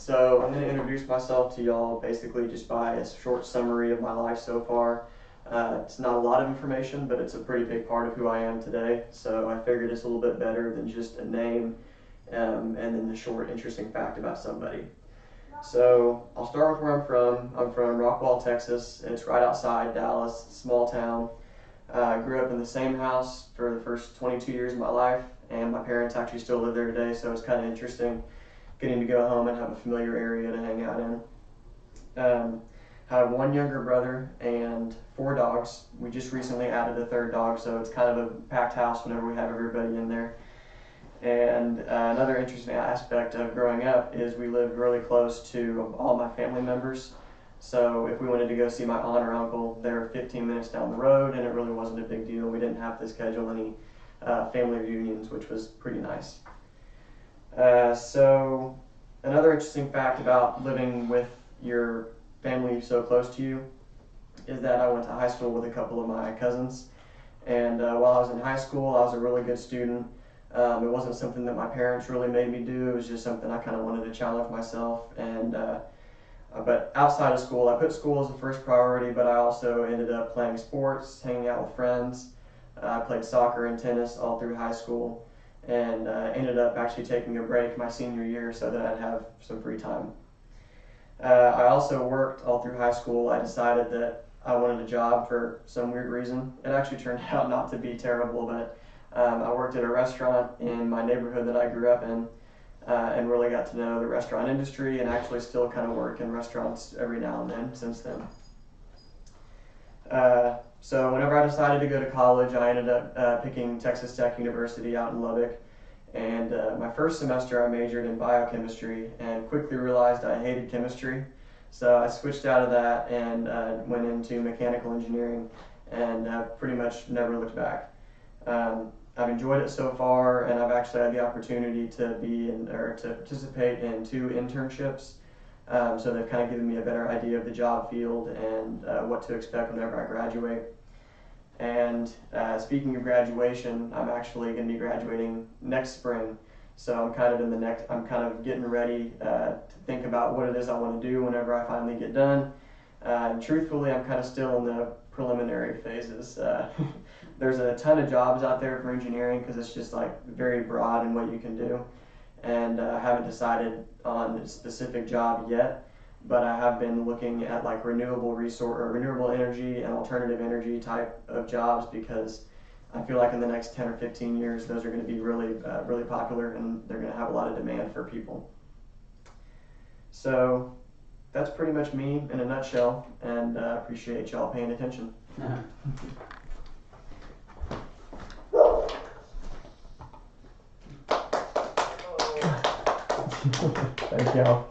So I'm going to introduce myself to y'all basically just by a short summary of my life so far. It's not a lot of information, but it's a pretty big part of who I am today. So I figured it's a little bit better than just a name and then the short, interesting fact about somebody. So I'll start with where I'm from. I'm from Rockwall, Texas. It's right outside Dallas, small town. I grew up in the same house for the first 22 years of my life, and my parents actually still live there today, so it's kind of interesting getting to go home and have a familiar area to hang out in. I have one younger brother and 4 dogs. We just recently added a 3rd dog, so it's kind of a packed house whenever we have everybody in there. And another interesting aspect of growing up is we lived really close to all my family members. So if we wanted to go see my aunt or uncle, they were 15 minutes down the road, and it really wasn't a big deal. We didn't have to schedule any family reunions, which was pretty nice. So another interesting fact about living with your family so close to you is that I went to high school with a couple of my cousins. And while I was in high school, I was a really good student. It wasn't something that my parents really made me do. It was just something I kind of wanted to challenge myself. And but outside of school, I put school as the first priority, but I also ended up playing sports, hanging out with friends. I played soccer and tennis all through high school, and ended up actually taking a break my senior year so that I'd have some free time. I also worked all through high school. I decided that I wanted a job for some weird reason. It actually turned out not to be terrible, but I worked at a restaurant in my neighborhood that I grew up in, and really got to know the restaurant industry, and actually still kind of work in restaurants every now and then since then. So whenever I decided to go to college, I ended up picking Texas Tech University out in Lubbock. And my first semester I majored in biochemistry and quickly realized I hated chemistry. So I switched out of that and went into mechanical engineering, and pretty much never looked back. I've enjoyed it so far, and I've actually had the opportunity to to participate in 2 internships. So they've kind of given me a better idea of the job field and what to expect whenever I graduate. And speaking of graduation, I'm actually going to be graduating next spring. So I'm kind of getting ready to think about what it is I want to do whenever I finally get done. And truthfully, I'm kind of still in the preliminary phases. There's a ton of jobs out there for engineering because it's just like very broad in what you can do. And I haven't decided on a specific job yet, but I have been looking at like renewable energy and alternative energy type of jobs, because I feel like in the next 10 or 15 years, those are going to be really popular, and they're going to have a lot of demand for people. So that's pretty much me in a nutshell, and I appreciate y'all paying attention. Thank y'all.